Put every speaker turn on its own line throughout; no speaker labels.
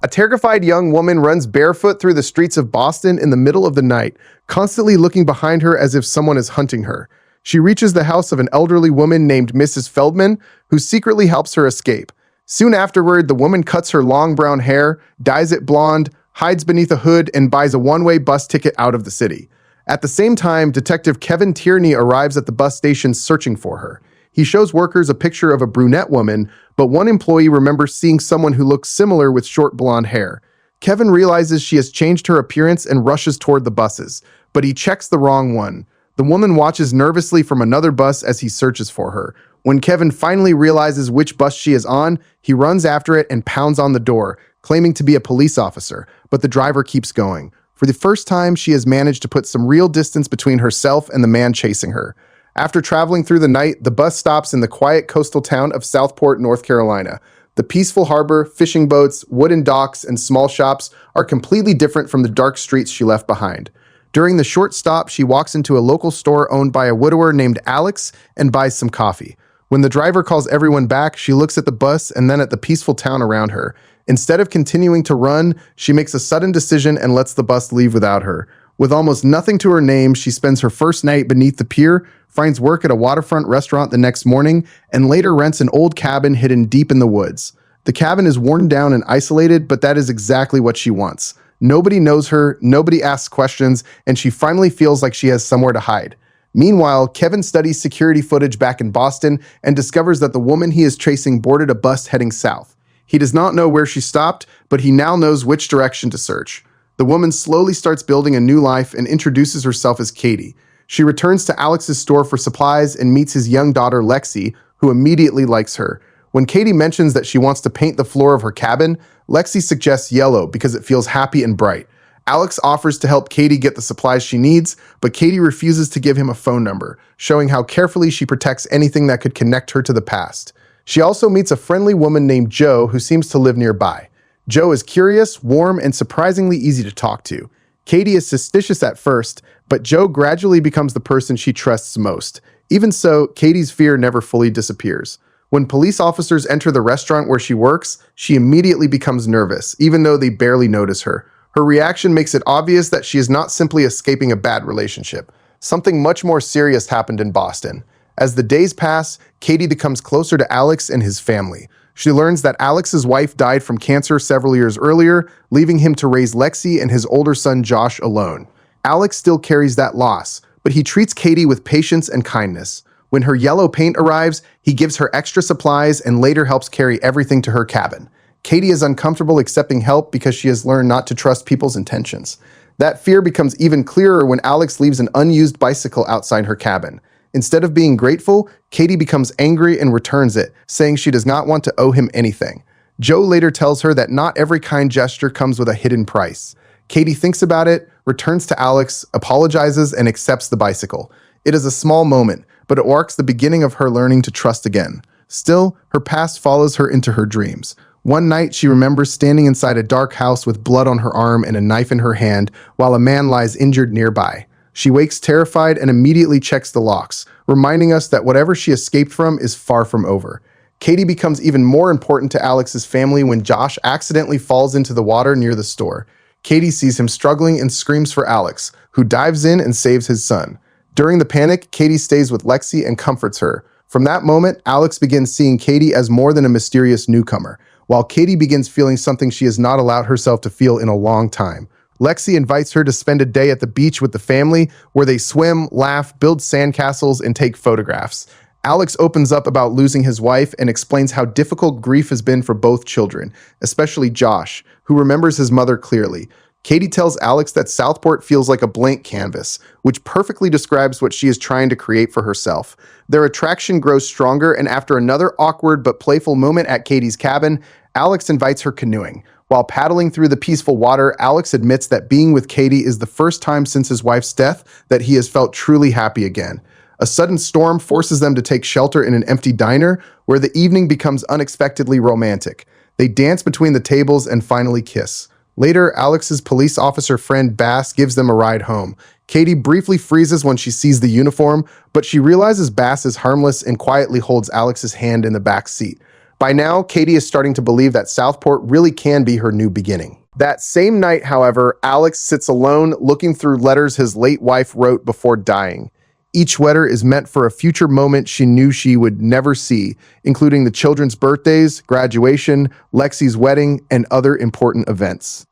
A terrified young woman runs barefoot through the streets of Boston in the middle of the night, constantly looking behind her as if someone is hunting her. She reaches the house of an elderly woman named Mrs. Feldman, who secretly helps her escape. Soon afterward, the woman cuts her long brown hair, dyes it blonde, hides beneath a hood, and buys a one-way bus ticket out of the city. At the same time, Detective Kevin Tierney arrives at the bus station searching for her. He shows workers a picture of a brunette woman, but one employee remembers seeing someone who looks similar with short blonde hair. Kevin realizes she has changed her appearance and rushes toward the buses, but he checks the wrong one. The woman watches nervously from another bus as he searches for her. When Kevin finally realizes which bus she is on, he runs after it and pounds on the door, claiming to be a police officer, but the driver keeps going. For the first time, she has managed to put some real distance between herself and the man chasing her. After traveling through the night, the bus stops in the quiet coastal town of Southport, North Carolina. The peaceful harbor, fishing boats, wooden docks, and small shops are completely different from the dark streets she left behind. During the short stop, she walks into a local store owned by a widower named Alex and buys some coffee. When the driver calls everyone back, she looks at the bus and then at the peaceful town around her. Instead of continuing to run, she makes a sudden decision and lets the bus leave without her. With almost nothing to her name, she spends her first night beneath the pier, finds work at a waterfront restaurant the next morning, and later rents an old cabin hidden deep in the woods. The cabin is worn down and isolated, but that is exactly what she wants. Nobody knows her, nobody asks questions, and she finally feels like she has somewhere to hide. Meanwhile, Kevin studies security footage back in Boston and discovers that the woman he is chasing boarded a bus heading south. He does not know where she stopped, but he now knows which direction to search. The woman slowly starts building a new life and introduces herself as Katie. She returns to Alex's store for supplies and meets his young daughter Lexi, who immediately likes her. When Katie mentions that she wants to paint the floor of her cabin, Lexi suggests yellow because it feels happy and bright. Alex offers to help Katie get the supplies she needs, but Katie refuses to give him a phone number, showing how carefully she protects anything that could connect her to the past. She also meets a friendly woman named Jo who seems to live nearby. Jo is curious, warm, and surprisingly easy to talk to. Katie is suspicious at first, but Jo gradually becomes the person she trusts most. Even so, Katie's fear never fully disappears. When police officers enter the restaurant where she works, she immediately becomes nervous, even though they barely notice her. Her reaction makes it obvious that she is not simply escaping a bad relationship. Something much more serious happened in Boston. As the days pass, Katie becomes closer to Alex and his family. She learns that Alex's wife died from cancer several years earlier, leaving him to raise Lexi and his older son Josh alone. Alex still carries that loss, but he treats Katie with patience and kindness. When her yellow paint arrives, he gives her extra supplies and later helps carry everything to her cabin. Katie is uncomfortable accepting help because she has learned not to trust people's intentions. That fear becomes even clearer when Alex leaves an unused bicycle outside her cabin. Instead of being grateful, Katie becomes angry and returns it, saying she does not want to owe him anything. Jo later tells her that not every kind gesture comes with a hidden price. Katie thinks about it, returns to Alex, apologizes, and accepts the bicycle. It is a small moment, but it marks the beginning of her learning to trust again. Still, her past follows her into her dreams. One night, she remembers standing inside a dark house with blood on her arm and a knife in her hand, while a man lies injured nearby. She wakes terrified and immediately checks the locks, reminding us that whatever she escaped from is far from over. Katie becomes even more important to Alex's family when Josh accidentally falls into the water near the store. Katie sees him struggling and screams for Alex, who dives in and saves his son. During the panic, Katie stays with Lexi and comforts her. From that moment, Alex begins seeing Katie as more than a mysterious newcomer, while Katie begins feeling something she has not allowed herself to feel in a long time. Lexi invites her to spend a day at the beach with the family, where they swim, laugh, build sandcastles, and take photographs. Alex opens up about losing his wife and explains how difficult grief has been for both children, especially Josh, who remembers his mother clearly. Katie tells Alex that Southport feels like a blank canvas, which perfectly describes what she is trying to create for herself. Their attraction grows stronger, and after another awkward but playful moment at Katie's cabin, Alex invites her canoeing. While paddling through the peaceful water, Alex admits that being with Katie is the first time since his wife's death that he has felt truly happy again. A sudden storm forces them to take shelter in an empty diner, where the evening becomes unexpectedly romantic. They dance between the tables and finally kiss. Later, Alex's police officer friend Bass gives them a ride home. Katie briefly freezes when she sees the uniform, but she realizes Bass is harmless and quietly holds Alex's hand in the back seat. By now, Katie is starting to believe that Southport really can be her new beginning. That same night, however, Alex sits alone looking through letters his late wife wrote before dying. Each letter is meant for a future moment she knew she would never see, including the children's birthdays, graduation, Lexi's wedding, and other important events.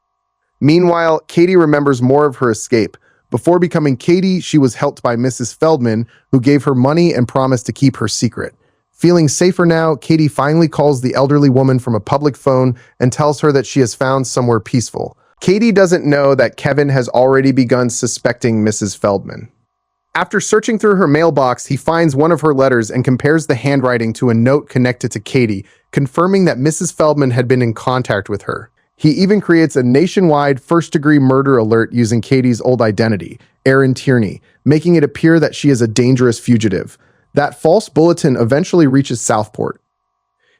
Meanwhile, Katie remembers more of her escape. Before becoming Katie, she was helped by Mrs. Feldman, who gave her money and promised to keep her secret. Feeling safer now, Katie finally calls the elderly woman from a public phone and tells her that she has found somewhere peaceful. Katie doesn't know that Kevin has already begun suspecting Mrs. Feldman. After searching through her mailbox, he finds one of her letters and compares the handwriting to a note connected to Katie, confirming that Mrs. Feldman had been in contact with her. He even creates a nationwide first-degree murder alert using Katie's old identity, Erin Tierney, making it appear that she is a dangerous fugitive. That false bulletin eventually reaches Southport.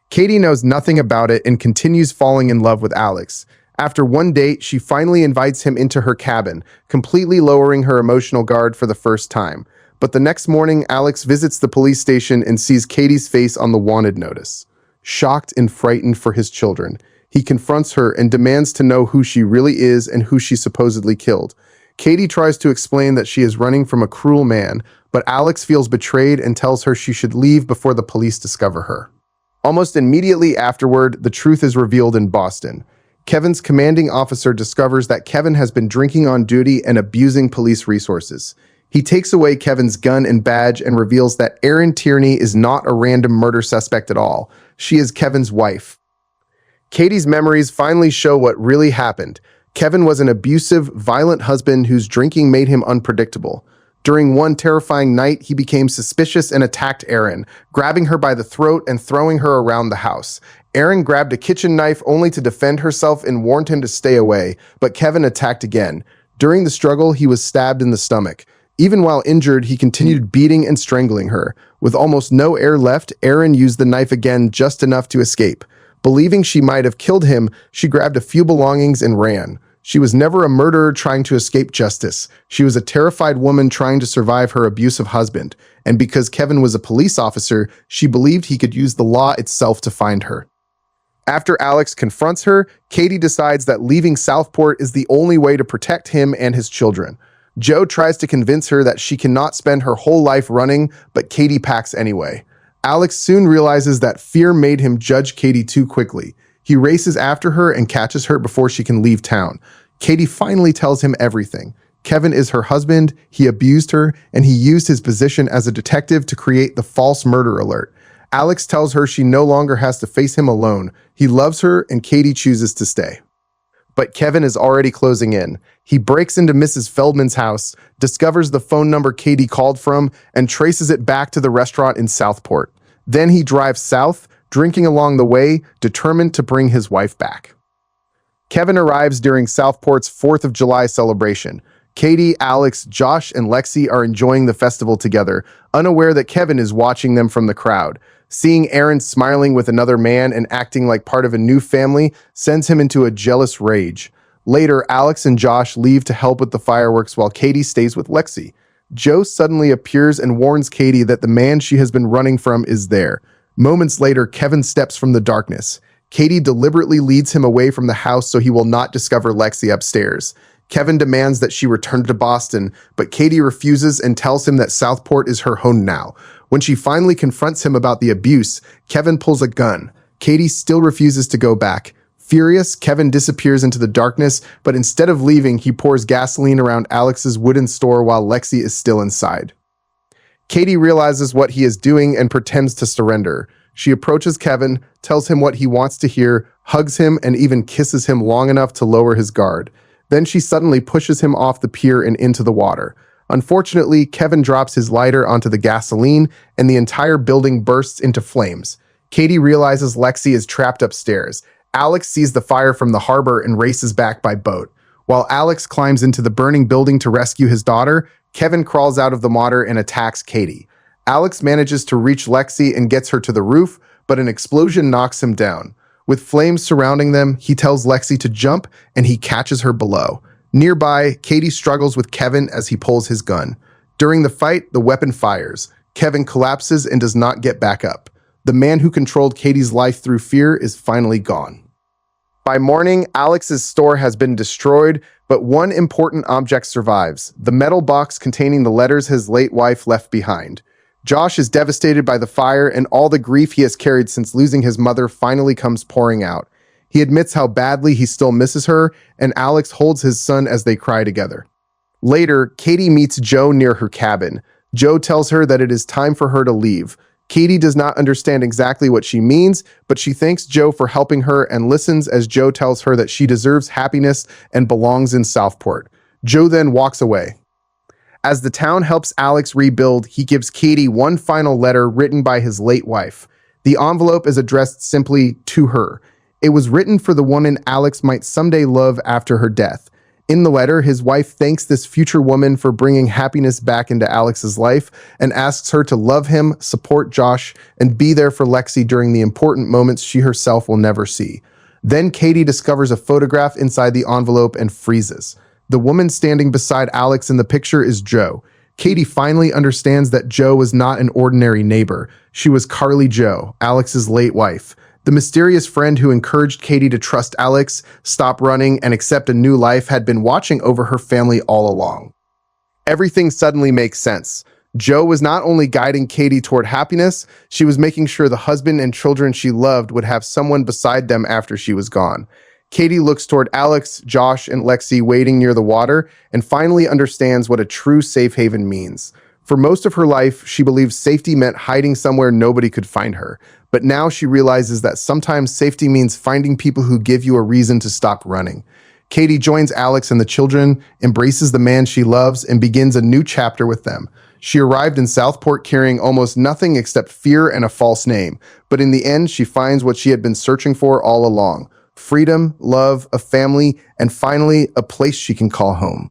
Katie knows nothing about it and continues falling in love with Alex. After one date, she finally invites him into her cabin, completely lowering her emotional guard for the first time. But the next morning, Alex visits the police station and sees Katie's face on the wanted notice. Shocked and frightened for his children, he confronts her and demands to know who she really is and who she supposedly killed. Katie tries to explain that she is running from a cruel man, but Alex feels betrayed and tells her she should leave before the police discover her. Almost immediately afterward, the truth is revealed in Boston. Kevin's commanding officer discovers that Kevin has been drinking on duty and abusing police resources. He takes away Kevin's gun and badge and reveals that Erin Tierney is not a random murder suspect at all. She is Kevin's wife. Katie's memories finally show what really happened. Kevin was an abusive, violent husband whose drinking made him unpredictable. During one terrifying night, he became suspicious and attacked Erin, grabbing her by the throat and throwing her around the house. Erin grabbed a kitchen knife only to defend herself and warned him to stay away, but Kevin attacked again. During the struggle, he was stabbed in the stomach. Even while injured, he continued beating and strangling her. With almost no air left, Erin used the knife again just enough to escape. Believing she might have killed him, she grabbed a few belongings and ran. She was never a murderer trying to escape justice. She was a terrified woman trying to survive her abusive husband. And because Kevin was a police officer, she believed he could use the law itself to find her. After Alex confronts her, Katie decides that leaving Southport is the only way to protect him and his children. Joe tries to convince her that she cannot spend her whole life running, but Katie packs anyway. Alex soon realizes that fear made him judge Katie too quickly. He races after her and catches her before she can leave town. Katie finally tells him everything. Kevin is her husband, he abused her, and he used his position as a detective to create the false murder alert. Alex tells her she no longer has to face him alone. He loves her, and Katie chooses to stay. But Kevin is already closing in. He breaks into Mrs. Feldman's house, discovers the phone number Katie called from, and traces it back to the restaurant in Southport. Then he drives south, drinking along the way, determined to bring his wife back. Kevin arrives during Southport's 4th of July celebration. Katie, Alex, Josh, and Lexi are enjoying the festival together, unaware that Kevin is watching them from the crowd. Seeing Erin smiling with another man and acting like part of a new family sends him into a jealous rage. Later, Alex and Josh leave to help with the fireworks while Katie stays with Lexi. Joe suddenly appears and warns Katie that the man she has been running from is there. Moments later, Kevin steps from the darkness. Katie deliberately leads him away from the house so he will not discover Lexi upstairs. Kevin demands that she return to Boston, but Katie refuses and tells him that Southport is her home now. When she finally confronts him about the abuse, Kevin pulls a gun. Katie still refuses to go back. Furious, Kevin disappears into the darkness, but instead of leaving, he pours gasoline around Alex's wooden store while Lexi is still inside. Katie realizes what he is doing and pretends to surrender. She approaches Kevin, tells him what he wants to hear, hugs him, and even kisses him long enough to lower his guard. Then she suddenly pushes him off the pier and into the water. Unfortunately, Kevin drops his lighter onto the gasoline, and the entire building bursts into flames. Katie realizes Lexi is trapped upstairs. Alex sees the fire from the harbor and races back by boat. While Alex climbs into the burning building to rescue his daughter, Kevin crawls out of the water and attacks Katie. Alex manages to reach Lexi and gets her to the roof, but an explosion knocks him down. With flames surrounding them, he tells Lexi to jump, and he catches her below. Nearby, Katie struggles with Kevin as he pulls his gun. During the fight, the weapon fires. Kevin collapses and does not get back up. The man who controlled Katie's life through fear is finally gone. By morning, Alex's store has been destroyed, but one important object survives: the metal box containing the letters his late wife left behind. Josh is devastated by the fire, and all the grief he has carried since losing his mother finally comes pouring out. He admits how badly he still misses her, and Alex holds his son as they cry together. Later, Katie meets Joe near her cabin. Joe tells her that it is time for her to leave. Katie does not understand exactly what she means, but she thanks Joe for helping her and listens as Joe tells her that she deserves happiness and belongs in Southport. Joe then walks away. As the town helps Alex rebuild, he gives Katie one final letter written by his late wife. The envelope is addressed simply to her. It was written for the woman Alex might someday love after her death. In the letter, his wife thanks this future woman for bringing happiness back into Alex's life and asks her to love him, support Josh, and be there for Lexi during the important moments she herself will never see. Then Katie discovers a photograph inside the envelope and freezes. The woman standing beside Alex in the picture is Joe. Katie finally understands that Joe was not an ordinary neighbor. She was Carly Jo, Alex's late wife. The mysterious friend who encouraged Katie to trust Alex, stop running, and accept a new life had been watching over her family all along. Everything suddenly makes sense. Joe was not only guiding Katie toward happiness, she was making sure the husband and children she loved would have someone beside them after she was gone. Katie looks toward Alex, Josh, and Lexi waiting near the water and finally understands what a true safe haven means. For most of her life, she believed safety meant hiding somewhere nobody could find her. But now she realizes that sometimes safety means finding people who give you a reason to stop running. Katie joins Alex and the children, embraces the man she loves, and begins a new chapter with them. She arrived in Southport carrying almost nothing except fear and a false name. But in the end, she finds what she had been searching for all along: freedom, love, a family, and finally, a place she can call home.